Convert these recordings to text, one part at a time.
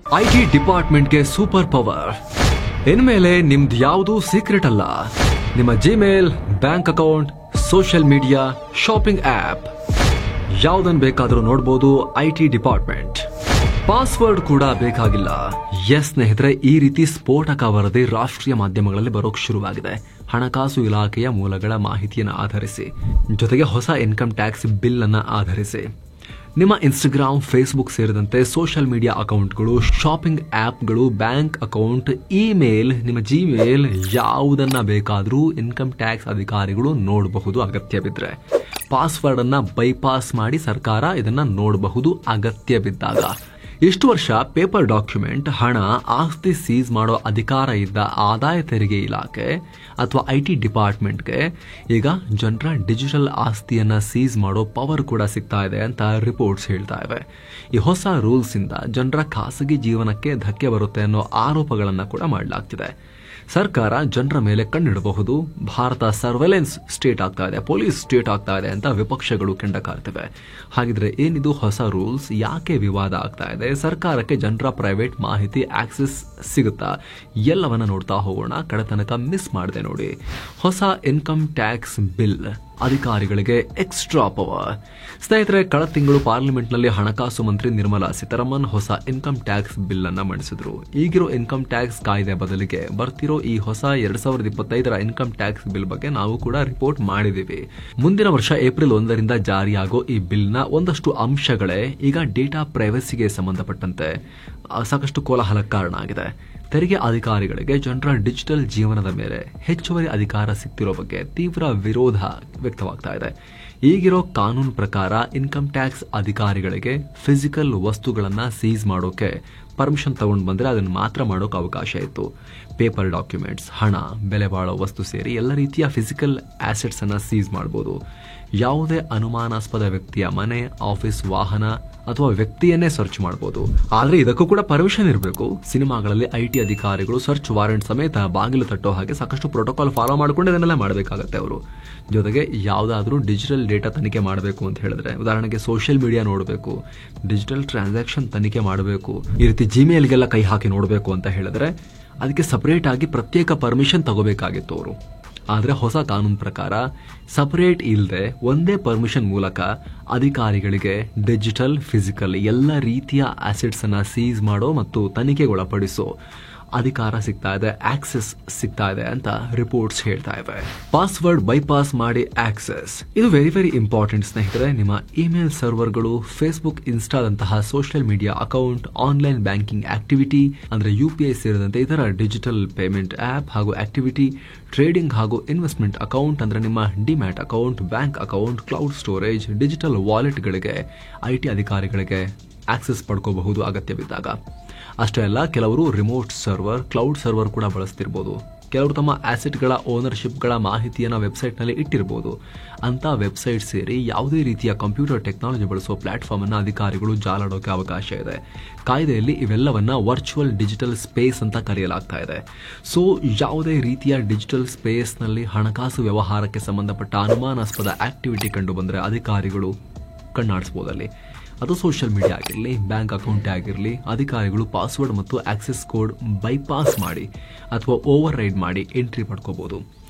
IT ಡಿಪಾರ್ಟ್ಮೆಂಟ್ಗೆ super power. ಇನ್ಮೇಲೆ ನಿಮ್ದು ಯಾವುದೂ ಸೀಕ್ರೆಟ್ ಅಲ್ಲ. ನಿಮ್ಮ Gmail, bank account, social media, shopping app ಯಾವುದನ್ನು ಬೇಕಾದರೂ ನೋಡಬಹುದು ಐಟಿ ಡಿಪಾರ್ಟ್ಮೆಂಟ್. ಪಾಸ್ವರ್ಡ್ ಕೂಡ ಬೇಕಾಗಿಲ್ಲ. ಎಸ್ ಸ್ನೇಹಿತರೆ, ಈ ರೀತಿ ಸ್ಫೋಟಕ ವರದಿ ರಾಷ್ಟ್ರೀಯ ಮಾಧ್ಯಮಗಳಲ್ಲಿ ಬರೋಕ್ ಶುರುವಾಗಿದೆ. ಹಣಕಾಸು ಇಲಾಖೆಯ ಮೂಲಗಳ ಮಾಹಿತಿಯನ್ನು ಆಧರಿಸಿ, ಜೊತೆಗೆ ಹೊಸ ಇನ್ಕಮ್ ಟ್ಯಾಕ್ಸ್ ಬಿಲ್ ಅನ್ನ ಆಧರಿಸಿ ನಿಮ್ಮ ಇನ್ಸ್ಟಾಗ್ರಾಮ್, ಫೇಸ್ಬುಕ್ ಸೇರಿದಂತೆ ಸೋಷಿಯಲ್ ಮೀಡಿಯಾ ಅಕೌಂಟ್ಗಳು, ಶಾಪಿಂಗ್ ಆಪ್ಗಳು, ಬ್ಯಾಂಕ್ ಅಕೌಂಟ್, ಇಮೇಲ್, ನಿಮ್ಮ ಜಿಮೇಲ್ ಯಾವುದನ್ನ ಬೇಕಾದರೂ ಇನ್ಕಮ್ ಟ್ಯಾಕ್ಸ್ ಅಧಿಕಾರಿಗಳು ನೋಡಬಹುದು ಅಗತ್ಯವಿದ್ರೆ. ಪಾಸ್ವರ್ಡ್ ಅನ್ನ ಬೈಪಾಸ್ ಮಾಡಿ ಸರ್ಕಾರ ಇದನ್ನ ನೋಡಬಹುದು ಅಗತ್ಯ ಬಿದ್ದಾಗ. ಇಷ್ಟು ವರ್ಷ ಪೇಪರ್ ಡಾಕ್ಯುಮೆಂಟ್, ಹಣ, ಆಸ್ತಿ ಸೀಸ್ ಮಾಡೋ ಅಧಿಕಾರ ಇದ್ದ ಆದಾಯ ತೆರಿಗೆ ಇಲಾಖೆ ಅಥವಾ ಐಟಿ ಡಿಪಾರ್ಟ್ಮೆಂಟ್ಗೆ ಈಗ ಜನರ ಡಿಜಿಟಲ್ ಆಸ್ತಿಯನ್ನ ಸೀಸ್ ಮಾಡೋ ಪವರ್ ಕೂಡ ಸಿಗ್ತಾ ಇದೆ ಅಂತ ರಿಪೋರ್ಟ್ಸ್ ಹೇಳ್ತಾ ಇವೆ. ಈ ಹೊಸ ರೂಲ್ಸ್ ಇಂದ ಜನರ ಖಾಸಗಿ ಜೀವನಕ್ಕೆ ಧಕ್ಕೆ ಬರುತ್ತೆ ಅನ್ನೋ ಆರೋಪಗಳನ್ನ ಕೂಡ ಮಾಡಲಾಗ್ತಿದೆ. ಸರ್ಕಾರ ಜನರ ಮೇಲೆ ಕಣ್ಣಿಡಬಹುದು. ಭಾರತ ಸರ್ವೆಲೆನ್ಸ್ ಸ್ಟೇಟ್ ಆಗ್ತಾ ಇದೆ, ಪೊಲೀಸ್ ಸ್ಟೇಟ್ ಆಗ್ತಾ ಇದೆ ಅಂತ ವಿಪಕ್ಷಗಳು ಕೆಂಡ ಕಾರ್ತಿವೆ. ಹಾಗಿದ್ರೆ ಏನಿದು ಹೊಸ ರೂಲ್ಸ್? ಯಾಕೆ ವಿವಾದ ಆಗ್ತಾ ಇದೆ? ಸರ್ಕಾರಕ್ಕೆ ಜನರ ಪ್ರೈವೇಟ್ ಮಾಹಿತಿ ಆಕ್ಸೆಸ್ ಸಿಗುತ್ತಾ? ಎಲ್ಲವನ್ನ ನೋಡ್ತಾ ಹೋಗೋಣ. ಕಡೆತನಕ ಮಿಸ್ ಮಾಡಿದೆ ನೋಡಿ. ಹೊಸ ಇನ್ಕಮ್ ಟ್ಯಾಕ್ಸ್ ಬಿಲ್ ಅಧಿಕಾರಿಗಳಿಗೆ ಎಕ್ಸ್ಟ್ರಾ ಪವರ್. ಸ್ನೇಹಿತರೆ, ಕಳೆದ ತಿಂಗಳು ಪಾರ್ಲಿಮೆಂಟ್ನಲ್ಲಿ ಹಣಕಾಸು ಮಂತ್ರಿ ನಿರ್ಮಲಾ ಸೀತಾರಾಮನ್ ಹೊಸ ಇನ್ಕಮ್ ಟ್ಯಾಕ್ಸ್ ಬಿಲ್ ಅನ್ನ ಮಂಡಿಸಿದ್ರು. ಈಗಿರೋ ಇನ್ಕಮ್ ಟ್ಯಾಕ್ಸ್ ಕಾಯ್ದೆ ಬದಲಿಗೆ ಬರ್ತಿರೋ ಈ ಹೊಸ 2025 ಇನ್ಕಮ್ ಟ್ಯಾಕ್ಸ್ ಬಿಲ್ ಬಗ್ಗೆ ನಾವು ಕೂಡ ರಿಪೋರ್ಟ್ ಮಾಡಿದೀವಿ. ಮುಂದಿನ ವರ್ಷ ಏಪ್ರಿಲ್ 1ರಿಂದ ಜಾರಿಯಾಗೋ ಈ ಬಿಲ್ನ ಒಂದಷ್ಟು ಅಂಶಗಳೇ ಈಗ ಡೇಟಾ ಪ್ರೈವಸಿಗೆ ಸಂಬಂಧಪಟ್ಟಂತೆ ಸಾಕಷ್ಟು ಕೋಲಾಹಲಕ್ಕೆ ಕಾರಣ ಆಗಿದೆ. ತೆರಿಗೆ ಅಧಿಕಾರಿಗಳಿಗೆ ಜನರ ಡಿಜಿಟಲ್ ಜೀವನದ ಮೇಲೆ ಹೆಚ್ಚುವರಿ ಅಧಿಕಾರ ಸಿಗ್ತಿರೋ ಬಗ್ಗೆ ತೀವ್ರ ವಿರೋಧ ವ್ಯಕ್ತವಾಗ್ತಾ ಇದೆ. ಈಗಿರೋ ಕಾನೂನು ಪ್ರಕಾರ ಇನ್ಕಮ್ ಟ್ಯಾಕ್ಸ್ ಅಧಿಕಾರಿಗಳಿಗೆ ಫಿಸಿಕಲ್ ವಸ್ತುಗಳನ್ನ ಸೀಸ್ ಮಾಡೋಕೆ ಪರ್ಮಿಷನ್ ತಗೊಂಡು ಬಂದ್ರೆ ಅದನ್ನು ಮಾತ್ರ ಮಾಡೋಕೆ ಅವಕಾಶ ಇತ್ತು. ಪೇಪರ್ ಡಾಕ್ಯುಮೆಂಟ್ಸ್, ಹಣ, ಬೆಲೆ ಬಾಳೋ ವಸ್ತು ಸೇರಿ ಎಲ್ಲ ರೀತಿಯ ಫಿಸಿಕಲ್ ಆಸೆಟ್ಸ್ ಅನ್ನ ಸೀಸ್ ಮಾಡಬಹುದು. ಯಾವುದೇ ಅನುಮಾನಾಸ್ಪದ ವ್ಯಕ್ತಿಯ ಮನೆ, ಆಫೀಸ್, ವಾಹನ ಅಥವಾ ವ್ಯಕ್ತಿಯನ್ನೇ ಸರ್ಚ್ ಮಾಡಬಹುದು. ಆದ್ರೆ ಇದಕ್ಕೂ ಕೂಡ ಪರ್ಮಿಷನ್ ಇರಬೇಕು. ಸಿನಿಮಾಗಳಲ್ಲಿ ಐಟಿ ಅಧಿಕಾರಿಗಳು ಸರ್ಚ್ ವಾರೆಂಟ್ ಸಮೇತ ಬಾಗಿಲು ತಟ್ಟೋ ಹಾಗೆ ಸಾಕಷ್ಟು ಪ್ರೋಟೋಕಾಲ್ ಫಾಲೋ ಮಾಡಿಕೊಂಡು ಇದನ್ನೆಲ್ಲ ಮಾಡಬೇಕಾಗತ್ತೆ ಅವರು. ಜೊತೆಗೆ ಯಾವುದಾದ್ರೂ ಡಿಜಿಟಲ್ ಡೇಟಾ ತನಿಖೆ ಮಾಡಬೇಕು ಅಂತ ಹೇಳಿದ್ರೆ, ಉದಾಹರಣೆಗೆ ಸೋಷಿಯಲ್ ಮೀಡಿಯಾ ನೋಡಬೇಕು, ಡಿಜಿಟಲ್ ಟ್ರಾನ್ಸಾಕ್ಷನ್ ತನಿಖೆ ಮಾಡಬೇಕು, ಈ ರೀತಿ ಜಿಮೇಲ್ಗೆಲ್ಲ ಕೈ ಹಾಕಿ ನೋಡಬೇಕು ಅಂತ ಹೇಳಿದ್ರೆ ಅದಕ್ಕೆ ಸಪರೇಟ್ ಆಗಿ ಪ್ರತ್ಯೇಕ ಪರ್ಮಿಷನ್ ತಗೋಬೇಕಾಗಿತ್ತು ಅವರು. ಆದರೆ ಹೊಸ ಕಾನೂನು ಪ್ರಕಾರ ಸಪರೇಟ್ ಇಲ್ಲದೆ ಒಂದೇ ಪರ್ಮಿಷನ್ ಮೂಲಕ ಅಧಿಕಾರಿಗಳಿಗೆ ಡಿಜಿಟಲ್, ಫಿಸಿಕಲ್ ಎಲ್ಲ ರೀತಿಯ ಆಸೆಟ್ಸ್ ಅನ್ನ ಸೀಸ್ ಮಾಡೋ ಮತ್ತು ತನಿಖೆಗೊಳಪಡಿಸೋ ಅಧಿಕಾರ ಸಿಗ್ತಾ ಇದೆ, ಆಕ್ಸೆಸ್ ಸಿಗ್ತಾ ಇದೆ ಅಂತ ರಿಪೋರ್ಟ್ಸ್ ಹೇಳ್ತಾ ಇವೆ. ಪಾಸ್ವರ್ಡ್ ಬೈಪಾಸ್ ಮಾಡಿ ಆಕ್ಸೆಸ್, ಇದು ವೆರಿ ವೆರಿ ಇಂಪಾರ್ಟೆಂಟ್ ಸ್ನೇಹಿತರೆ. ನಿಮ್ಮ ಇಮೇಲ್ ಸರ್ವರ್ಗಳು, ಫೇಸ್ಬುಕ್, ಇನ್ಸ್ಟಾದಂತಹ social media account, online banking activity ಅಂದ್ರೆ UPI ಸೇರಿದಂತೆ ಇತರ ಡಿಜಿಟಲ್ ಪೇಮೆಂಟ್ ಆಪ್ ಹಾಗೂ ಆಕ್ಟಿವಿಟಿ, ಟ್ರೇಡಿಂಗ್ ಹಾಗೂ ಇನ್ವೆಸ್ಟ್ಮೆಂಟ್ ಅಕೌಂಟ್ ಅಂದ್ರೆ ನಿಮ್ಮ demat account, bank account, cloud storage, digital ವಾಲೆಟ್ಗಳಿಗೆ ಐಟಿ ಅಧಿಕಾರಿಗಳಿಗೆ ಆಕ್ಸೆಸ್ ಪಡ್ಕೋಬಹುದು ಅಗತ್ಯವಿದ್ದಾಗ. ಅಷ್ಟೇ ಅಲ್ಲ, ಕೆಲವರು ರಿಮೋಟ್ ಸರ್ವರ್, ಕ್ಲೌಡ್ ಸರ್ವರ್ ಕೂಡ ಬಳಸ್ತಿರ್ಬೋದು. ಕೆಲವರು ತಮ್ಮ ಆಸೆಟ್ಗಳ ಓನರ್ಶಿಪ್ಗಳ ಮಾಹಿತಿಯನ್ನು ವೆಬ್ಸೈಟ್ನಲ್ಲಿ ಇಟ್ಟಿರಬಹುದು. ಅಂತ ವೆಬ್ಸೈಟ್ ಸೇರಿ ಯಾವುದೇ ರೀತಿಯ ಕಂಪ್ಯೂಟರ್ ಟೆಕ್ನಾಲಜಿ ಬಳಸೋ ಪ್ಲಾಟ್ಫಾರ್ಮ್ ಅನ್ನು ಅಧಿಕಾರಿಗಳು ಜಾಲಾಡೋಕೆ ಅವಕಾಶ ಇದೆ. ಕಾಯ್ದೆಯಲ್ಲಿ ಇವೆಲ್ಲವನ್ನ ವರ್ಚುವಲ್ ಡಿಜಿಟಲ್ ಸ್ಪೇಸ್ ಅಂತ ಕರೆಯಲಾಗ್ತಾ ಇದೆ. ಸೊ ಯಾವುದೇ ರೀತಿಯ ಡಿಜಿಟಲ್ ಸ್ಪೇಸ್ನಲ್ಲಿ ಹಣಕಾಸು ವ್ಯವಹಾರಕ್ಕೆ ಸಂಬಂಧಪಟ್ಟ ಅನುಮಾನಾಸ್ಪದ ಆಕ್ಟಿವಿಟಿ ಕಂಡು ಬಂದರೆ ಅಧಿಕಾರಿಗಳು ಕಣ್ಣಾಡಿಸಬಹುದಲ್ಲಿ. ಅದು ಸೋಷಿಯಲ್ ಮೀಡಿಯಾ ಆಗಿರಲಿ, ಬ್ಯಾಂಕ್ ಅಕೌಂಟ್ ಆಗಿರಲಿ, ಅಧಿಕಾರಿಗಳು ಪಾಸ್ವರ್ಡ್ ಮತ್ತು ಆಕ್ಸೆಸ್ ಕೋಡ್ ಬೈಪಾಸ್ ಮಾಡಿ ಅಥವಾ ಓವರ್ ರೈಡ್ ಮಾಡಿ ಎಂಟ್ರಿ ಪಡ್ಕೋಬಹುದು.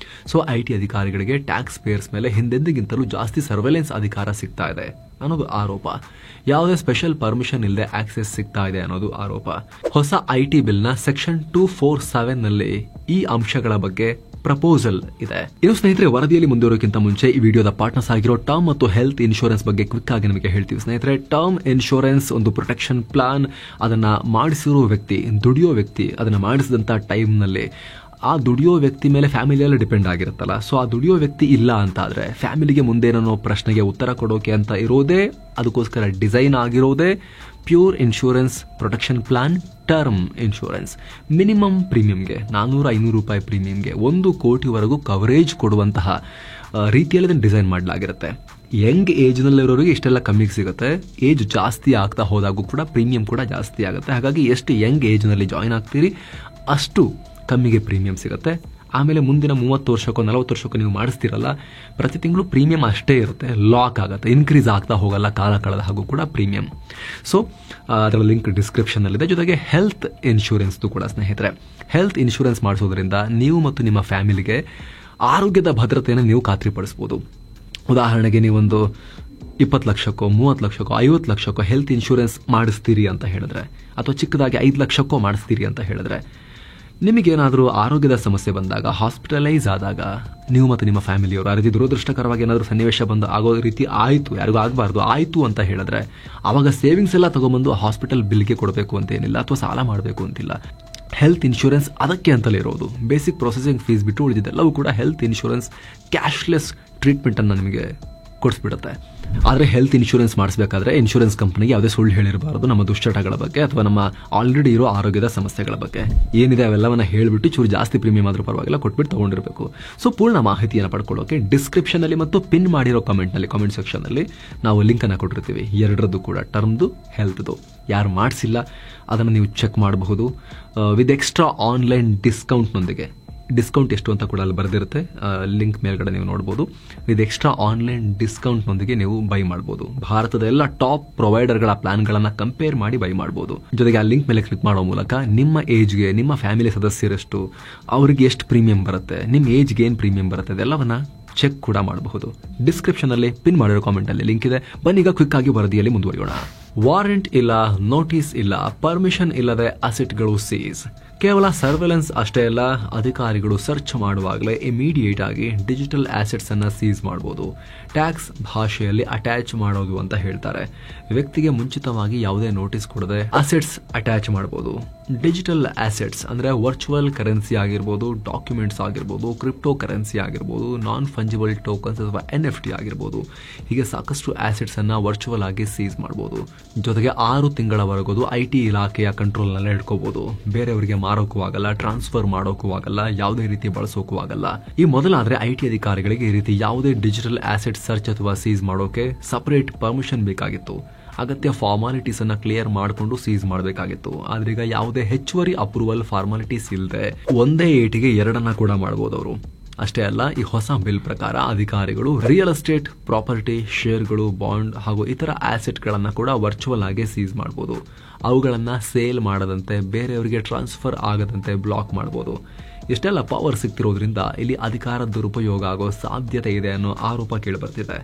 ಸೊ ಐಟಿ ಅಧಿಕಾರಿಗಳಿಗೆ ಟ್ಯಾಕ್ಸ್ ಪೇಯರ್ಸ್ ಮೇಲೆ ಹಿಂದೆಂದಿಗಿಂತಲೂ ಜಾಸ್ತಿ ಸರ್ವೆಲೆನ್ಸ್ ಅಧಿಕಾರ ಸಿಗ್ತಾ ಇದೆ ಅನ್ನೋದು ಆರೋಪ. ಯಾವುದೇ ಸ್ಪೆಷಲ್ ಪರ್ಮಿಷನ್ ಇಲ್ಲದೆ ಆಕ್ಸೆಸ್ ಸಿಗ್ತಾ ಇದೆ ಅನ್ನೋದು ಆರೋಪ. ಹೊಸ ಐಟಿ ಬಿಲ್ನ ಸೆಕ್ಷನ್ 247 ನಲ್ಲಿ ಈ ಅಂಶಗಳ ಬಗ್ಗೆ ಪ್ರಪೋಸಲ್ ಇದೆ. ಇನ್ನು ಸ್ನೇಹಿತರೆ, ವರದಿಯಲ್ಲಿ ಮುಂದುವರೋಕ್ಕಿಂತ ಮುಂಚೆ ಈ ವಿಡಿಯೋದ ಪಾರ್ಟ್ನರ್ಸ್ ಆಗಿರೋ ಟರ್ಮ್ ಮತ್ತು ಹೆಲ್ತ್ ಇನ್ಶೂರೆನ್ಸ್ ಬಗ್ಗೆ ಕ್ವಿಕ್ ಆಗಿ ನಿಮಗೆ ಹೇಳ್ತೀವಿ ಸ್ನೇಹಿತರೆ. ಟರ್ಮ್ ಇನ್ಶೂರೆನ್ಸ್ ಒಂದು ಪ್ರೊಟೆಕ್ಷನ್ ಪ್ಲಾನ್. ಅದನ್ನ ಮಾಡಿಸಿರೋ ವ್ಯಕ್ತಿ, ದುಡಿಯೋ ವ್ಯಕ್ತಿ ಅದನ್ನ ಮಾಡಿಸಿದಂತ ಟೈಮ್ನಲ್ಲಿ ಆ ದುಡಿಯೋ ವ್ಯಕ್ತಿ ಮೇಲೆ ಫ್ಯಾಮಿಲಿಯಲ್ಲಿ ಡಿಪೆಂಡ್ ಆಗಿರುತ್ತಲ್ಲ. ಸೊ ಆ ದುಡಿಯೋ ವ್ಯಕ್ತಿ ಇಲ್ಲ ಅಂತ ಆದ್ರೆ ಫ್ಯಾಮಿಲಿಗೆ ಮುಂದೇನೋ ಪ್ರಶ್ನೆಗೆ ಉತ್ತರ ಕೊಡೋಕೆ ಅಂತ ಇರೋದೇ, ಅದಕ್ಕೋಸ್ಕರ ಡಿಸೈನ್ ಆಗಿರೋದೇ pure insurance protection plan term insurance. Minimum ಪ್ರೀಮಿಯಂಗೆ $400-500 ಪ್ರೀಮಿಯಂಗೆ 1 ಕೋಟಿವರೆಗೂ ಕವರೇಜ್ ಕೊಡುವಂತಹ ರೀತಿಯಲ್ಲಿ ಇದನ್ನು ಡಿಸೈನ್ ಮಾಡಲಾಗಿರುತ್ತೆ. ಯಂಗ್ ಏಜ್ನಲ್ಲಿರೋರಿಗೆ ಇಷ್ಟೆಲ್ಲ ಕಮ್ಮಿಗೆ ಸಿಗುತ್ತೆ. ಏಜ್ ಜಾಸ್ತಿ ಆಗ್ತಾ ಹೋದಾಗೂ ಕೂಡ ಪ್ರೀಮಿಯಂ ಕೂಡ ಜಾಸ್ತಿ ಆಗುತ್ತೆ. ಹಾಗಾಗಿ ಎಷ್ಟು ಯಂಗ್ ಏಜ್ನಲ್ಲಿ ಜಾಯಿನ್ ಆಗ್ತೀರಿ ಅಷ್ಟು ಕಮ್ಮಿಗೆ ಪ್ರೀಮಿಯಂ ಸಿಗುತ್ತೆ. ಆಮೇಲೆ ಮುಂದಿನ 30 ವರ್ಷಕ್ಕೋ 40 ವರ್ಷಕ್ಕೋ ನೀವು ಮಾಡಿಸ್ತಿರಲ್ಲ, ಪ್ರತಿ ತಿಂಗಳು ಪ್ರೀಮಿಯಂ ಅಷ್ಟೇ ಇರುತ್ತೆ, ಲಾಕ್ ಆಗುತ್ತೆ, ಇನ್ಕ್ರೀಸ್ ಆಗ್ತಾ ಹೋಗಲ್ಲ ಕಾಲ ಕಳೆದ ಹಾಗೂ ಕೂಡ ಪ್ರೀಮಿಯಂ. ಸೊ ಅದರ ಲಿಂಕ್ ಡಿಸ್ಕ್ರಿಪ್ಷನ್ನಲ್ಲಿದೆ. ಜೊತೆಗೆ ಹೆಲ್ತ್ ಇನ್ಶೂರೆನ್ಸ್ದು ಕೂಡ ಸ್ನೇಹಿತರೆ. ಹೆಲ್ತ್ ಇನ್ಶೂರೆನ್ಸ್ ಮಾಡಿಸೋದ್ರಿಂದ ನೀವು ಮತ್ತು ನಿಮ್ಮ ಫ್ಯಾಮಿಲಿಗೆ ಆರೋಗ್ಯದ ಭದ್ರತೆಯನ್ನು ನೀವು ಖಾತ್ರಿಪಡಿಸ್ಬೋದು. ಉದಾಹರಣೆಗೆ ನೀವೊಂದು 20 ಲಕ್ಷಕ್ಕೋ 30 ಲಕ್ಷಕ್ಕೋ 50 ಲಕ್ಷಕ್ಕೋ ಹೆಲ್ತ್ ಇನ್ಶೂರೆನ್ಸ್ ಮಾಡಿಸ್ತೀರಿ ಅಂತ ಹೇಳಿದ್ರೆ, ಅಥವಾ ಚಿಕ್ಕದಾಗಿ 5 ಲಕ್ಷಕ್ಕೋ ಮಾಡಿಸ್ತೀರಿ ಅಂತ ಹೇಳಿದ್ರೆ, ನಿಮಗೇನಾದರೂ ಆರೋಗ್ಯದ ಸಮಸ್ಯೆ ಬಂದಾಗ, ಹಾಸ್ಪಿಟಲೈಸ್ ಆದಾಗ, ನೀವು ಮತ್ತು ನಿಮ್ಮ ಫ್ಯಾಮಿಲಿಯವರು ಆ ರೀತಿ ದುರದೃಷ್ಟಕರವಾಗಿ ಏನಾದರೂ ಸನ್ನಿವೇಶ ಬಂದು ಆಗೋ ರೀತಿ ಆಯಿತು, ಯಾರಿಗೂ ಆಗಬಾರ್ದು ಆಯಿತು ಅಂತ ಹೇಳಿದ್ರೆ, ಆವಾಗ ಸೇವಿಂಗ್ಸ್ ಎಲ್ಲ ತಗೊಂಬಂದು ಹಾಸ್ಪಿಟಲ್ ಬಿಲ್ಗೆ ಕೊಡಬೇಕು ಅಂತೇನಿಲ್ಲ, ಅಥವಾ ಸಾಲ ಮಾಡಬೇಕು ಅಂತಿಲ್ಲ. ಹೆಲ್ತ್ ಇನ್ಶೂರೆನ್ಸ್ ಅದಕ್ಕೆ ಅಂತಲೇ ಇರೋದು. ಬೇಸಿಕ್ ಪ್ರೊಸೆಸಿಂಗ್ ಫೀಸ್ ಬಿಟ್ಟು ಉಳಿದಿದ್ದೆಲ್ಲವೂ ಕೂಡ ಹೆಲ್ತ್ ಇನ್ಶೂರೆನ್ಸ್ ಕ್ಯಾಶ್ಲೆಸ್ ಟ್ರೀಟ್ಮೆಂಟನ್ನು ನಿಮಗೆ ಕೊಡಿಸ್ಬಿಡುತ್ತೆ. ಆದರೆ ಹೆಲ್ತ್ ಇನ್ಶೂರೆನ್ಸ್ ಮಾಡಿಸಬೇಕಾದ್ರೆ ಇನ್ಶೂರೆನ್ಸ್ ಕಂಪನಿಗೆ ಯಾವುದೇ ಸುಳ್ಳು ಹೇಳಿರಬಾರದು ನಮ್ಮ ದುಶ್ಚಟಗಳ ಬಗ್ಗೆ ಅಥವಾ ನಮ್ಮ ಆಲ್ರೆಡಿ ಇರೋ ಆರೋಗ್ಯದ ಸಮಸ್ಯೆಗಳ ಬಗ್ಗೆ. ಏನಿದೆ ಅವೆಲ್ಲವನ್ನ ಹೇಳಿಬಿಟ್ಟು ಚೂರು ಜಾಸ್ತಿ ಪ್ರೀಮಿಯಂ ಆದರೂ ಪರವಾಗಿಲ್ಲ ಕೊಟ್ಬಿಟ್ಟು ತಗೊಂಡಿರಬೇಕು. ಸೊ ಪೂರ್ಣ ಮಾಹಿತಿಯನ್ನು ಪಡ್ಕೊಳ್ಳೋಕೆ ಡಿಸ್ಕ್ರಿಪ್ಷನಲ್ಲಿ ಮತ್ತು ಪಿನ್ ಮಾಡಿರೋ ಕಾಮೆಂಟ್ ಸೆಕ್ಷನ್ನಲ್ಲಿ ನಾವು ಲಿಂಕನ್ನು ಕೊಟ್ಟಿರ್ತೀವಿ. ಎರಡರದ್ದು ಕೂಡ, ಟರ್ಮ್ದು ಹೆಲ್ತ್ದು. ಯಾರು ಮಾಡಿಸಿಲ್ಲ ಅದನ್ನು ನೀವು ಚೆಕ್ ಮಾಡಬಹುದು. ವಿತ್ ಎಕ್ಸ್ಟ್ರಾ ಆನ್ಲೈನ್ ಡಿಸ್ಕೌಂಟ್ನೊಂದಿಗೆ. ಡಿಸ್ಕೌಂಟ್ ಎಷ್ಟು ಅಂತ ಕೂಡ ಅಲ್ಲಿ ಬರೆದಿರುತ್ತೆ, ಲಿಂಕ್ ಮೇಲ್ಗಡೆ ನೀವು ನೋಡ್ಬೋದು. ವಿತ್ ಎಕ್ಸ್ಟ್ರಾ ಆನ್ಲೈನ್ ಡಿಸ್ಕೌಂಟ್ನೊಂದಿಗೆ ನೀವು ಬೈ ಮಾಡ್ಬೋದು. ಭಾರತದ ಎಲ್ಲ ಟಾಪ್ ಪ್ರೊವೈಡರ್ಗಳ ಪ್ಲಾನ್ಗಳನ್ನು ಕಂಪೇರ್ ಮಾಡಿ ಬೈ ಮಾಡ್ಬೋದು. ಜೊತೆಗೆ ಆ ಲಿಂಕ್ ಮೇಲೆ ಕ್ಲಿಕ್ ಮಾಡೋ ಮೂಲಕ ನಿಮ್ಮ ಏಜ್ಗೆ, ನಿಮ್ಮ ಫ್ಯಾಮಿಲಿ ಸದಸ್ಯರೆಷ್ಟು, ಅವರಿಗೆ ಎಷ್ಟು ಪ್ರೀಮಿಯಂ ಬರುತ್ತೆ, ನಿಮ್ಮ ಏಜ್ಗೆ ಏನು ಪ್ರೀಮಿಯಂ ಬರುತ್ತೆ, ಅದೆಲ್ಲವನ್ನ ಚೆಕ್ ಕೂಡ ಮಾಡಬಹುದು. ಡಿಸ್ಕ್ರಿಪ್ಷನಲ್ಲಿ ಪಿನ್ ಮಾಡಿರೋ ಕಾಮೆಂಟಲ್ಲಿ ಲಿಂಕ್ ಇದೆ. ಬನ್ನಿ ಈಗ ಕ್ವಿಕ್ ಆಗಿ ವರದಿಯಲ್ಲಿ ಮುಂದುವರಿಯೋಣ. ವಾರೆಂಟ್ ಇಲ್ಲ, ನೋಟಿಸ್ ಇಲ್ಲ, ಪರ್ಮಿಷನ್ ಇಲ್ಲದೆ ಅಸೆಟ್ಗಳು ಸೀಸ್. ಕೇವಲ ಸರ್ವೆಲೆನ್ಸ್ ಅಷ್ಟೇ ಅಲ್ಲ, ಅಧಿಕಾರಿಗಳು ಸರ್ಚ್ ಮಾಡುವಾಗಲೇ ಇಮಿಡಿಯೇಟ್ ಆಗಿ ಡಿಜಿಟಲ್ ಆಸೆಟ್ಸ್ ಅನ್ನ ಸೀಸ್ ಮಾಡಬಹುದು. ಟ್ಯಾಕ್ಸ್ ಭಾಷೆಯಲ್ಲಿ ಅಟ್ಯಾಚ್ ಮಾಡೋದು ಅಂತ ಹೇಳ್ತಾರೆ. ವ್ಯಕ್ತಿಗೆ ಮುಂಚಿತವಾಗಿ ಯಾವುದೇ ನೋಟಿಸ್ ಕೊಡದೆ ಅಸೆಟ್ಸ್ ಅಟ್ಯಾಚ್ ಮಾಡಬಹುದು. ಡಿಜಿಟಲ್ ಆಸೆಟ್ಸ್ ಅಂದ್ರೆ ವರ್ಚುವಲ್ ಕರೆನ್ಸಿ ಆಗಿರ್ಬೋದು, ಡಾಕ್ಯುಮೆಂಟ್ಸ್ ಆಗಿರ್ಬೋದು, ಕ್ರಿಪ್ಟೋ ಕರೆನ್ಸಿ ಆಗಿರ್ಬೋದು, ನಾನ್ ಫಂಜಿಬಲ್ ಟೋಕನ್ಸ್ ಅಥವಾ NFT ಆಗಿರ್ಬೋದು. ಹೀಗೆ ಸಾಕಷ್ಟು ಆಸೆಟ್ಸ್ ಅನ್ನ ವರ್ಚುವಲ್ ಆಗಿ ಸೀಸ್ ಮಾಡಬಹುದು. ಜೊತೆಗೆ 6 ತಿಂಗಳವರೆಗೂ IT ಇಲಾಖೆಯ ಕಂಟ್ರೋಲ್ ನಲ್ಲೇ ಇಟ್ಕೋಬಹುದು. ಬೇರೆಯವರಿಗೆ ಮಾರೋಕ್ಕೂ ಆಗಲ್ಲ, ಟ್ರಾನ್ಸ್ಫರ್ ಮಾಡೋಕ್ಕೂ ಆಗಲ್ಲ, ಯಾವುದೇ ರೀತಿ ಬಳಸೋಕ್ಕೂ ಆಗಲ್ಲ. ಈ ಮೊದಲಾದ್ರೆ IT ಅಧಿಕಾರಿಗಳಿಗೆ ಈ ರೀತಿ ಯಾವುದೇ ಡಿಜಿಟಲ್ ಆಸೆಟ್ ಸರ್ಚ್ ಅಥವಾ ಸೀಸ್ ಮಾಡೋಕೆ ಸಪರೇಟ್ ಪರ್ಮಿಷನ್ ಬೇಕಾಗಿತ್ತು. ಅಗತ್ಯ ಫಾರ್ಮಾಲಿಟೀಸ್ ಅನ್ನ ಕ್ಲಿಯರ್ ಮಾಡಿಕೊಂಡು ಸೀಸ್ ಮಾಡಬೇಕಾಗಿತ್ತು. ಆದ್ರೆ ಈಗ ಯಾವುದೇ ಹೆಚ್ಚುವರಿ ಅಪ್ರೂವಲ್ ಫಾರ್ಮಾಲಿಟೀಸ್ ಇಲ್ಲದೆ ಒಂದೇ ಏಟಿಗೆ 2 ಕೂಡ ಮಾಡಬಹುದು ಅವರು. ಅಷ್ಟೇ ಅಲ್ಲ, ಈ ಹೊಸ ಬಿಲ್ ಪ್ರಕಾರ ಅಧಿಕಾರಿಗಳು ರಿಯಲ್ ಎಸ್ಟೇಟ್, ಪ್ರಾಪರ್ಟಿ, ಶೇರ್ಗಳು, ಬಾಂಡ್ ಹಾಗೂ ಇತರ ಆಸೆಟ್ ಗಳನ್ನ ಕೂಡ ವರ್ಚುವಲ್ ಆಗಿ ಸೀಸ್ ಮಾಡಬಹುದು. ಅವುಗಳನ್ನ ಸೇಲ್ ಮಾಡದಂತೆ, ಬೇರೆಯವರಿಗೆ ಟ್ರಾನ್ಸ್ಫರ್ ಆಗದಂತೆ ಬ್ಲಾಕ್ ಮಾಡಬಹುದು. ಇಷ್ಟೆಲ್ಲ ಪವರ್ ಸಿಗ್ತಿರೋದ್ರಿಂದ ಇಲ್ಲಿ ಅಧಿಕಾರ ದುರುಪಯೋಗ ಆಗೋ ಸಾಧ್ಯತೆ ಇದೆ ಅನ್ನೋ ಆರೋಪ ಕೇಳಿಬರ್ತಿದೆ.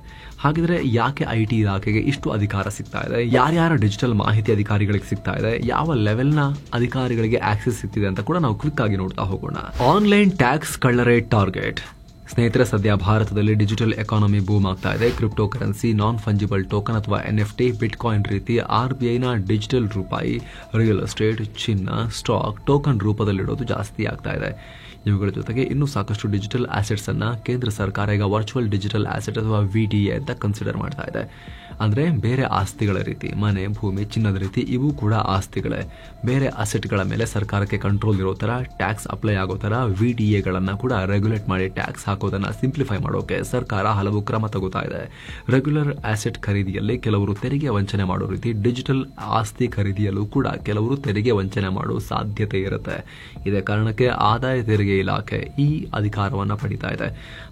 ಹಾಗಿದ್ರೆ ಯಾಕೆ IT ಇಲಾಖೆಗೆ ಇಷ್ಟು ಅಧಿಕಾರ ಸಿಗ್ತಾ ಇದೆ? ಯಾರ್ಯಾರ ಡಿಜಿಟಲ್ ಮಾಹಿತಿ ಅಧಿಕಾರಿಗಳಿಗೆ ಸಿಗ್ತಾ ಇದೆ? ಯಾವ ಲೆವೆಲ್ನ ಅಧಿಕಾರಿಗಳಿಗೆ ಆಕ್ಸೆಸ್ ಸಿಗ್ತಿದೆ ಅಂತ ಕೂಡ ನಾವು ಕ್ವಿಕ್ ಆಗಿ ನೋಡ್ತಾ ಹೋಗೋಣ. ಆನ್ಲೈನ್ ಟ್ಯಾಕ್ಸ್ ಕಳ್ಳರೇ ಟಾರ್ಗೆಟ್. ಸ್ನೇಹಿತರೆ, ಸದ್ಯ ಭಾರತದಲ್ಲಿ ಡಿಜಿಟಲ್ ಎಕಾನಮಿ ಬೂಮ್ ಆಗ್ತಾ ಇದೆ. Crypto currency, non fungible token ಅಥವಾ NFT, ಬಿಟ್ಕಾಯಿನ್ ರೀತಿ RBIನ ಡಿಜಿಟಲ್ ರೂಪಾಯಿ, ರಿಯಲ್ ಎಸ್ಟೇಟ್, ಚಿನ್ನ, ಸ್ಟಾಕ್, ಟೋಕನ್ ರೂಪದಲ್ಲಿಡೋದು ಜಾಸ್ತಿ ಆಗ್ತಾ ಇದೆ. ಇವುಗಳ ಜೊತೆಗೆ ಇನ್ನೂ ಸಾಕಷ್ಟು ಡಿಜಿಟಲ್ ಆಸೆಟ್ಸ್ ಅನ್ನ ಕೇಂದ್ರ ಸರ್ಕಾರ ಈಗ ವರ್ಚುವಲ್ ಡಿಜಿಟಲ್ ಆಸೆಟ್ ಅಥವಾ VDA ಅಂತ ಕನ್ಸಿಡರ್ ಮಾಡ್ತಾ ಇದೆ. ಅಂದ್ರೆ ಬೇರೆ ಆಸ್ತಿಗಳ ರೀತಿ, ಮನೆ, ಭೂಮಿ, ಚಿನ್ನದ ರೀತಿ ಇವು ಕೂಡ ಆಸ್ತಿಗಳೇ. ಬೇರೆ ಅಸೆಟ್ಗಳ ಮೇಲೆ ಸರ್ಕಾರಕ್ಕೆ ಕಂಟ್ರೋಲ್ ಇರೋ ತರ, ಟ್ಯಾಕ್ಸ್ ಅಪ್ಲೈ ಆಗೋ ತರ VDAಗಳನ್ನ ಕೂಡ ರೆಗ್ಯುಲೇಟ್ ಮಾಡಿ ಟ್ಯಾಕ್ಸ್ ಹಾಕೋದನ್ನ ಸಿಂಪ್ಲಿಫೈ ಮಾಡೋಕೆ ಸರ್ಕಾರ ಹಲವು ಕ್ರಮ ತಗೋತಾ ಇದೆ. ರೆಗ್ಯುಲರ್ ಆಸೆಟ್ ಖರೀದಿಯಲ್ಲಿ ಕೆಲವರು ತೆರಿಗೆ ವಂಚನೆ ಮಾಡೋ ರೀತಿ, ಡಿಜಿಟಲ್ ಆಸ್ತಿ ಖರೀದಿಯಲ್ಲೂ ಕೂಡ ಕೆಲವರು ತೆರಿಗೆ ವಂಚನೆ ಮಾಡೋ ಸಾಧ್ಯತೆ ಇರುತ್ತೆ. ಇದೇ ಕಾರಣಕ್ಕೆ ಆದಾಯ ತೆರಿಗೆ ಇಲಾಖೆ ಈ ಅಧಿಕಾರವನ್ನ ಪಡಿತಾ ಇದೆ.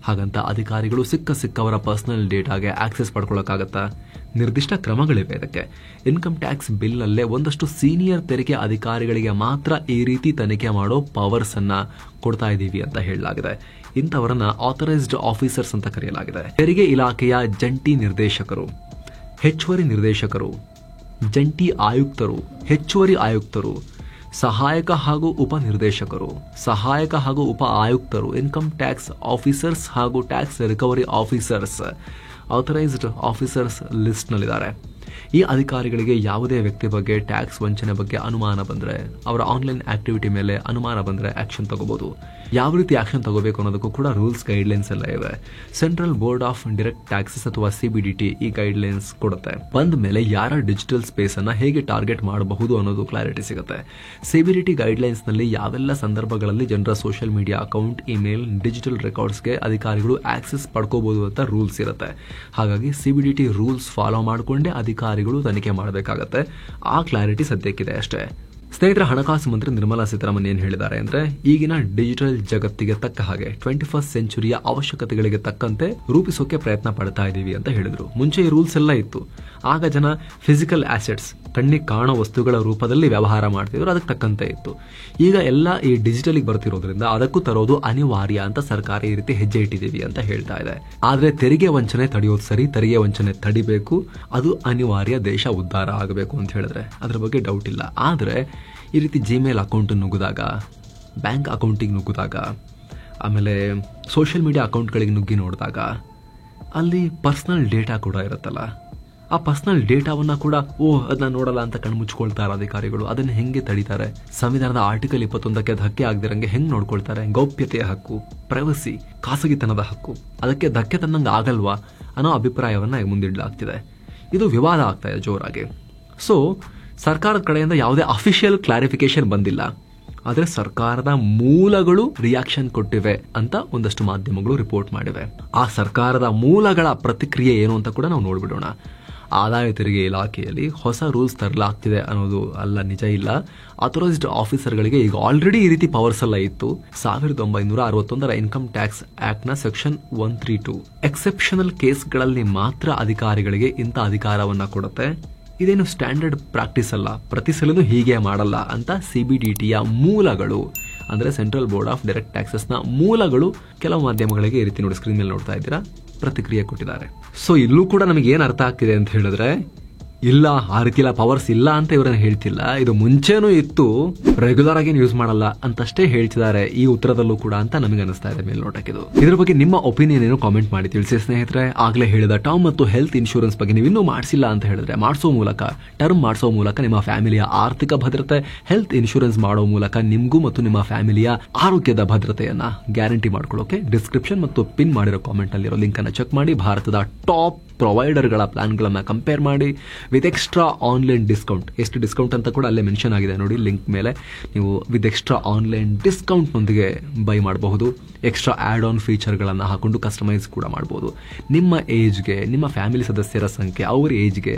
ಹಾಗಂತ ಅಧಿಕಾರಿಗಳು ಸಿಕ್ಕವರ ಪರ್ಸನಲ್ ಡೇಟಾಗೆ ಆಕ್ಸೆಸ್ ಪಡ್ಕೊಳ್ಳೋಕ್ಕಾಗತ್ತಾ? ನಿರ್ದಿಷ್ಟ ಕ್ರಮಗಳಿವೆ ಇದಕ್ಕೆ. ಇನ್ಕಮ್ ಟ್ಯಾಕ್ಸ್ ಬಿಲ್ ಅಲ್ಲೇ ಒಂದಷ್ಟು ಸೀನಿಯರ್ ತೆರಿಗೆ ಅಧಿಕಾರಿಗಳಿಗೆ ಮಾತ್ರ ಈ ರೀತಿ ತನಿಖೆ ಮಾಡೋ ಪವರ್ಸ್ ಅನ್ನ ಕೊಡ್ತಾ ಇದ್ದೀವಿ ಅಂತ ಹೇಳಲಾಗಿದೆ. ಇಂಥವರನ್ನ ಆಥರೈಸ್ಡ್ ಆಫೀಸರ್ಸ್ ಅಂತ ಕರೆಯಲಾಗಿದೆ. ತೆರಿಗೆ ಇಲಾಖೆಯ ಜಂಟಿ ನಿರ್ದೇಶಕರು, ಹೆಚ್ಚುವರಿ ನಿರ್ದೇಶಕರು, ಜಂಟಿ ಆಯುಕ್ತರು, ಹೆಚ್ಚುವರಿ ಆಯುಕ್ತರು, ಸಹಾಯಕ ಹಾಗೂ ಉಪನಿರ್ದೇಶಕರು, ಸಹಾಯಕ ಹಾಗೂ ಉಪ ಆಯುಕ್ತರು, ಇನ್ಕಮ್ ಟ್ಯಾಕ್ಸ್ ಆಫೀಸರ್ಸ್ ಹಾಗೂ tax recovery officers authorised officers ಲಿಸ್ಟ್ನಲ್ಲಿದ್ದಾರೆ. ಈ ಅಧಿಕಾರಿಗಳಿಗೆ ಯಾವುದೇ ವ್ಯಕ್ತಿ ಬಗ್ಗೆ ಟ್ಯಾಕ್ಸ್ ವಂಚನೆ ಬಗ್ಗೆ ಅನುಮಾನ ಬಂದರೆ, ಅವರ ಆನ್ಲೈನ್ ಆಕ್ಟಿವಿಟಿ ಮೇಲೆ ಅನುಮಾನ ಬಂದರೆ ಆಕ್ಷನ್ ತಗೋಬಹುದು. ಯಾವ ರೀತಿ ಆಕ್ಷನ್ ತಗೋಬೇಕು ಅನ್ನೋದಕ್ಕೂ ಕೂಡ ರೂಲ್ಸ್ ಗೈಡ್ಲೈನ್ಸ್ ಎಲ್ಲ ಇವೆ. Central board of direct taxes ಅಥವಾ CBDT ಈ ಗೈಡ್ಲೈನ್ಸ್ ಕೊಡುತ್ತೆ. ಬಂದ ಮೇಲೆ ಯಾರ ಡಿಜಿಟಲ್ ಸ್ಪೇಸ್ ಅನ್ನ ಹೇಗೆ ಟಾರ್ಗೆಟ್ ಮಾಡಬಹುದು ಅನ್ನೋದು ಕ್ಲಾರಿಟಿ ಸಿಗುತ್ತೆ. CBDT ಗೈಡ್ಲೈನ್ಸ್ ನಲ್ಲಿ ಯಾವೆಲ್ಲ ಸಂದರ್ಭಗಳಲ್ಲಿ ಜನರ social media account, email, digital ರೆಕಾರ್ಡ್ಸ್ಗೆ ಅಧಿಕಾರಿಗಳು ಆಕ್ಸೆಸ್ ಪಡ್ಕೋಬಹುದು ಅಂತ ರೂಲ್ಸ್ ಇರುತ್ತೆ. ಹಾಗಾಗಿ CBDT ರೂಲ್ಸ್ ಫಾಲೋ ಮಾಡಿಕೊಂಡೇ ಅಧಿಕಾರಿಗಳು ತನಿಖೆ ಮಾಡಬೇಕಾಗತ್ತೆ. ಆ ಕ್ಲಾರಿಟಿ ಸದ್ಯಕ್ಕಿದೆ ಅಷ್ಟೇ. ಸ್ನೇಹಿತರ, ಹಣಕಾಸು ಮಂತ್ರಿ ನಿರ್ಮಲಾ ಸೀತಾರಾಮನ್ ಏನ್ ಹೇಳಿದ್ದಾರೆ ಅಂದ್ರೆ, ಈಗಿನ ಡಿಜಿಟಲ್ ಜಗತ್ತಿಗೆ ತಕ್ಕ ಹಾಗೆ 21st ಸೆಂಚುರಿಯ ಅವಶ್ಯಕತೆಗಳಿಗೆ ತಕ್ಕಂತೆ ರೂಪಿಸೋಕೆ ಪ್ರಯತ್ನ ಪಡ್ತಾ ಇದೀವಿ ಅಂತ ಹೇಳಿದ್ರು. ಮುಂಚೆ ಈ ರೂಲ್ಸ್ ಎಲ್ಲ ಇತ್ತು. ಆಗ ಜನ ಫಿಸಿಕಲ್ ಆಸೆಟ್ಸ್, ಕಣ್ಣಿಗೆ ಕಾಣೋ ವಸ್ತುಗಳ ರೂಪದಲ್ಲಿ ವ್ಯವಹಾರ ಮಾಡ್ತಿದ್ರು, ಅದಕ್ಕೆ ತಕ್ಕಂತೆ ಇತ್ತು. ಈಗ ಎಲ್ಲ ಈ ಡಿಜಿಟಲ್ ಬರ್ತಿರೋದ್ರಿಂದ ಅದಕ್ಕೂ ತರೋದು ಅನಿವಾರ್ಯ ಅಂತ ಸರ್ಕಾರ ಈ ರೀತಿ ಹೆಜ್ಜೆ ಇಟ್ಟಿದೀವಿ ಅಂತ ಹೇಳ್ತಾ ಇದೆ. ಆದ್ರೆ ತೆರಿಗೆ ವಂಚನೆ ತಡೆಯೋದು ಸರಿ, ತೆರಿಗೆ ವಂಚನೆ ತಡಿಬೇಕು, ಅದು ಅನಿವಾರ್ಯ, ದೇಶ ಉದ್ಧಾರ ಆಗಬೇಕು ಅಂತ ಹೇಳಿದ್ರೆ ಅದ್ರ ಬಗ್ಗೆ ಡೌಟ್ ಇಲ್ಲ. ಆದ್ರೆ ಈ ರೀತಿ ಜಿಮೇಲ್ ಅಕೌಂಟ್ ನುಗ್ಗಿದಾಗ, ಬ್ಯಾಂಕ್ ಅಕೌಂಟಿಗೆ ನುಗ್ಗಿದಾಗ, ಆಮೇಲೆ ಸೋಷಿಯಲ್ ಮೀಡಿಯಾ ಅಕೌಂಟ್ಗಳಿಗೆ ನುಗ್ಗಿ ನೋಡಿದಾಗ ಅಲ್ಲಿ ಪರ್ಸನಲ್ ಡೇಟಾ ಕೂಡ ಇರುತ್ತಲ್ಲ, ಆ ಪರ್ಸನಲ್ ಡೇಟಾವನ್ನ ಕೂಡ ಅದನ್ನ ನೋಡಲ್ಲ ಅಂತ ಕಣ್ಮುಚ್ಕೊಳ್ತಾರೆ ಅಧಿಕಾರಿಗಳು. ಅದನ್ನ ಹೆಂಗೆ ತಡೀತಾರೆ? ಸಂವಿಧಾನದ ಆರ್ಟಿಕಲ್ 21ಕ್ಕೆ ಧಕ್ಕೆ ಆಗದಿರಂಗೆ ಹೆಂಗ್ ನೋಡ್ಕೊಳ್ತಾರೆ? ಗೌಪ್ಯತೆಯ ಹಕ್ಕು, ಪ್ರೈವಸಿ, ಖಾಸಗಿತನದ ಹಕ್ಕು, ಅದಕ್ಕೆ ಧಕ್ಕೆ ತನ್ನಂಗೆ ಆಗಲ್ವಾ ಅನ್ನೋ ಅಭಿಪ್ರಾಯವನ್ನ ಮುಂದಿಡಲಾಗ್ತಿದೆ. ಇದು ವಿವಾದ ಆಗ್ತಾ ಇದೆ ಜೋರಾಗಿ. ಸೊ ಸರ್ಕಾರದ ಕಡೆಯಿಂದ ಯಾವುದೇ ಅಫಿಷಿಯಲ್ ಕ್ಲಾರಿಫಿಕೇಶನ್ ಬಂದಿಲ್ಲ, ಆದ್ರೆ ಸರ್ಕಾರದ ಮೂಲಗಳು ರಿಯಾಕ್ಷನ್ ಕೊಟ್ಟಿವೆ ಅಂತ ಒಂದಷ್ಟು ಮಾಧ್ಯಮಗಳು ರಿಪೋರ್ಟ್ ಮಾಡಿವೆ. ಆ ಸರ್ಕಾರದ ಮೂಲಗಳ ಪ್ರತಿಕ್ರಿಯೆ ಏನು ಅಂತ ಕೂಡ ನಾವು ನೋಡ್ಬಿಡೋಣ. ಆದಾಯ ತೆರಿಗೆ ಇಲಾಖೆಯಲ್ಲಿ ಹೊಸ ರೂಲ್ಸ್ ತರಲಾಗ್ತಿದೆ ಅನ್ನೋದು ಅಲ್ಲ, ನಿಜ ಇಲ್ಲ. ಅಥರೈಸ್ಡ್ ಆಫೀಸರ್ಗಳಿಗೆ ಈಗ ಆಲ್ರೆಡಿ ಈ ರೀತಿ ಪವರ್ಸ್ ಎಲ್ಲ ಇತ್ತು. 1961 ಇನ್ಕಮ್ ಟ್ಯಾಕ್ಸ್ ಆಕ್ಟ್ ನ ಸೆಕ್ಷನ್ 132 ಎಕ್ಸೆಪ್ಷನಲ್ ಕೇಸ್ಗಳಲ್ಲಿ ಮಾತ್ರ ಅಧಿಕಾರಿಗಳಿಗೆ ಇಂಥ ಅಧಿಕಾರವನ್ನ ಕೊಡುತ್ತೆ. ಇದೇನು ಸ್ಟ್ಯಾಂಡರ್ಡ್ ಪ್ರಾಕ್ಟೀಸ್ ಅಲ್ಲ, ಪ್ರತಿ ಸಲನೂ ಹೀಗೆ ಮಾಡಲ್ಲ ಅಂತ CBDTಯ ಮೂಲಗಳು, ಅಂದ್ರೆ central board of direct taxes ನ ಮೂಲಗಳು ಕೆಲವು ಮಾಧ್ಯಮಗಳಿಗೆ ಈ ರೀತಿ ನೋಡಿ, ಸ್ಕ್ರೀನ್ ಮೇಲೆ ನೋಡ್ತಾ ಇದ್ದೀರಾ, ಪ್ರತಿಕ್ರಿಯೆ ಕೊಟ್ಟಿದ್ದಾರೆ. ಸೊ ಇಲ್ಲೂ ಕೂಡ ನಮಗೆ ಏನ್ ಅರ್ಥ ಆಗ್ತಿದೆ ಅಂತ ಹೇಳಿದ್ರೆ, ಇಲ್ಲ ಆ ರೀತಿ ಪವರ್ಸ್ ಇಲ್ಲ ಅಂತ ಇವರನ್ನ ಹೇಳ್ತಿಲ್ಲ, ಇದು ಮುಂಚೆನೂ ಇತ್ತು, ರೆಗ್ಯುಲರ್ ಆಗಿ ಯೂಸ್ ಮಾಡಲ್ಲ ಅಂತಷ್ಟೇ ಹೇಳ್ತಿದ್ದಾರೆ ಈ ಉತ್ತರದಲ್ಲೂ ಕೂಡ ಅಂತ ನಮಗೆ ಅನಿಸ್ತಾ ಇದೆ ಮೇಲ್ನೋಟಕ್ಕಿದು. ಇದ್ರ ಬಗ್ಗೆ ನಿಮ್ಮ ಒಪಿನಿಯನ್ ಏನು ಕಾಮೆಂಟ್ ಮಾಡಿ ತಿಳಿಸಿ ಸ್ನೇಹಿತರೆ. ಆಗ್ಲೇ ಹೇಳಿದ ಟರ್ಮ್ ಮತ್ತು ಹೆಲ್ತ್ ಇನ್ಶೂರೆನ್ಸ್ ಬಗ್ಗೆ ನೀವು ಇನ್ನೂ ಮಾಡಿಸಿಲ್ಲ ಅಂತ ಹೇಳಿದ್ರೆ ಮಾಡಿಸೋ ಮೂಲಕ, ಟರ್ಮ್ ಮಾಡಿಸೋ ಮೂಲಕ ನಿಮ್ಮ ಫ್ಯಾಮಿಲಿಯ ಆರ್ಥಿಕ ಭದ್ರತೆ, ಹೆಲ್ತ್ ಇನ್ಶೂರೆನ್ಸ್ ಮಾಡೋ ಮೂಲಕ ನಿಮ್ಗೂ ಮತ್ತು ನಿಮ್ಮ ಫ್ಯಾಮಿಲಿಯ ಆರೋಗ್ಯದ ಭದ್ರತೆಯನ್ನ ಗ್ಯಾರಂಟಿ ಮಾಡ್ಕೊಳ್ಳೋಕೆ ಡಿಸ್ಕ್ರಿಪ್ಷನ್ ಮತ್ತು ಪಿನ್ ಮಾಡಿರೋ ಕಾಮೆಂಟ್ ಅಲ್ಲಿರೋ ಲಿಂಕ್ ಅನ್ನ ಚೆಕ್ ಮಾಡಿ, ಭಾರತದ ಟಾಪ್ ಪ್ರೊವೈಡರ್ಗಳ ಪ್ಲಾನ್ಗಳನ್ನ ಕಂಪೇರ್ ಮಾಡಿ ವಿತ್ ಎಕ್ಸ್ಟ್ರಾ ಆನ್ಲೈನ್ ಡಿಸ್ಕೌಂಟ್, ಎಷ್ಟು ಡಿಸ್ಕೌಂಟ್ ಅಂತ ಕೂಡ ಅಲ್ಲೇ ಮೆನ್ಷನ್ ಆಗಿದೆ ನೋಡಿ ಲಿಂಕ್ ಮೇಲೆ, ನೀವು ವಿತ್ ಎಕ್ಸ್ಟ್ರಾ ಆನ್ಲೈನ್ ಡಿಸ್ಕೌಂಟ್ ನೊಂದಿಗೆ ಬೈ ಮಾಡಬಹುದು. ಎಕ್ಸ್ಟ್ರಾ ಆಡ್ ಆನ್ ಫೀಚರ್ಗಳನ್ನು ಹಾಕೊಂಡು ಕಸ್ಟಮೈಸ್ ಕೂಡ ಮಾಡಬಹುದು. ನಿಮ್ಮ ಏಜ್ಗೆ, ನಿಮ್ಮ ಫ್ಯಾಮಿಲಿ ಸದಸ್ಯರ ಸಂಖ್ಯೆ, ಅವ್ರ ಏಜ್ಗೆ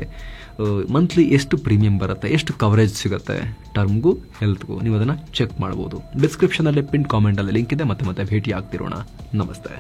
ಮಂತ್ಲಿ ಎಷ್ಟು ಪ್ರೀಮಿಯಂ ಬರುತ್ತೆ, ಎಷ್ಟು ಕವರೇಜ್ ಸಿಗುತ್ತೆ ಟರ್ಮ್ಗೂ ಹೆಲ್ತ್ಗೂ, ನೀವು ಅದನ್ನ ಚೆಕ್ ಮಾಡಬಹುದು. ಡಿಸ್ಕ್ರಿಪ್ಷನ್ ಅಲ್ಲಿ ಪಿನ್ ಕಾಮೆಂಟ್ ಅಲ್ಲಿ ಲಿಂಕ್ ಇದೆ. ಮತ್ತೆ ಭೇಟಿ ಆಗ್ತಿರೋಣ. ನಮಸ್ತೆ.